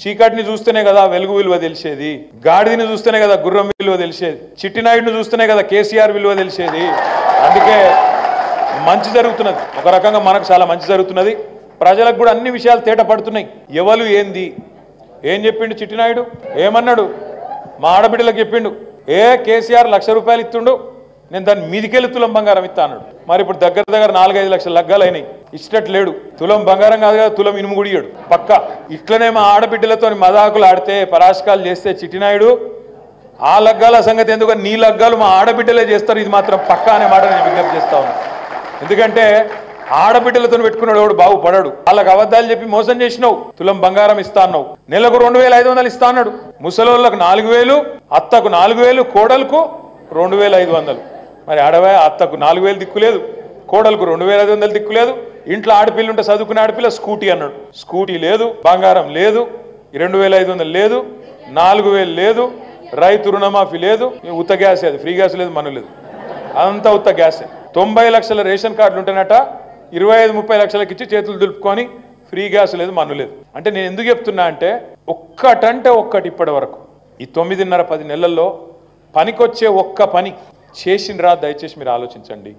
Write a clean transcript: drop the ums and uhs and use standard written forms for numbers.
చీకటిని చూస్తేనే కదా వెలుగు విలువ తెలిసేది, గాడిదని చూస్తేనే కదా గుర్రం విలువ తెలిసేది, చిట్టినాయుడిని చూస్తేనే కదా కేసీఆర్ విలువ తెలిసేది. అందుకే మంచి జరుగుతున్నది, ఒక రకంగా మనకు చాలా మంచి జరుగుతున్నది. ప్రజలకు కూడా అన్ని విషయాలు తేట పడుతున్నాయి. ఎవరు ఏంది ఏం చెప్పిండు చిట్టినాయుడు, ఏమన్నాడు మా ఆడబిడ్డలకు చెప్పిండు, కేసీఆర్ ₹1,00,000 ఇస్తుండు, నేను దాన్ని మీదికెళ్ళి తులం బంగారం ఇస్తా అన్నాడు. మరి ఇప్పుడు దగ్గర 4-5 లక్షల లగ్గాలు అయినాయి, ఇచ్చినట్టు లేడు. తులం బంగారం కాదు కదా, తులం ఇనుము కూడా ఇయ్యడు పక్క. ఇట్లనే మా ఆడబిడ్డలతో మదాకులు ఆడితే పరాశకాలు చేస్తే చిట్టినాయుడు ఆ లగ్గాల సంగతి ఎందుకు, నీ లగ్గాలు మా ఆడబిడ్డలే చేస్తారు, ఇది మాత్రం పక్క అనే మాట నేను విజ్ఞప్తి చేస్తా ఉన్నాను. ఎందుకంటే ఆడబిడ్డలతో పెట్టుకున్నాడు ఎవడు బాగుపడాడు. వాళ్ళకి అబద్ధాలు చెప్పి మోసం చేసినావు. తులం బంగారం ఇస్తా అన్నావు, నెలకు 2,500 ఇస్తా అన్నాడు. ముసలోళ్ళకు 4,000, అత్తకు 4,000, కోడలకు 2,500. మరి ఆడవే అత్తకు 4,000 దిక్కులేదు, కోడలకు 2,500 దిక్కులేదు. ఇంట్లో ఆడపిల్ల ఉంటే చదువుకునే ఆడపిల్ల స్కూటీ అన్నాడు, స్కూటీ లేదు, బంగారం లేదు, 2,500 లేదు, 4,000 లేదు, రైతు రుణమాఫీ లేదు, ఉత్త గ్యాస్, అది ఫ్రీ గ్యాస్ లేదు, మన లేదు, అంతా ఉత్త గ్యాసే. 90 లక్షల రేషన్ కార్డులు ఉంటేనట 25-30 లక్షలకి ఇచ్చి చేతులు దులుపుకొని ఫ్రీ గ్యాస్ లేదు, మన్ను లేదు. అంటే నేను ఎందుకు చెప్తున్నా అంటే ఒక్కటంటే ఒక్కటి ఇప్పటి వరకు ఈ 9.5-10 నెలల్లో పనికొచ్చే ఒక్క పని చేసిండ్రా దయచేసి మీరు ఆలోచించండి.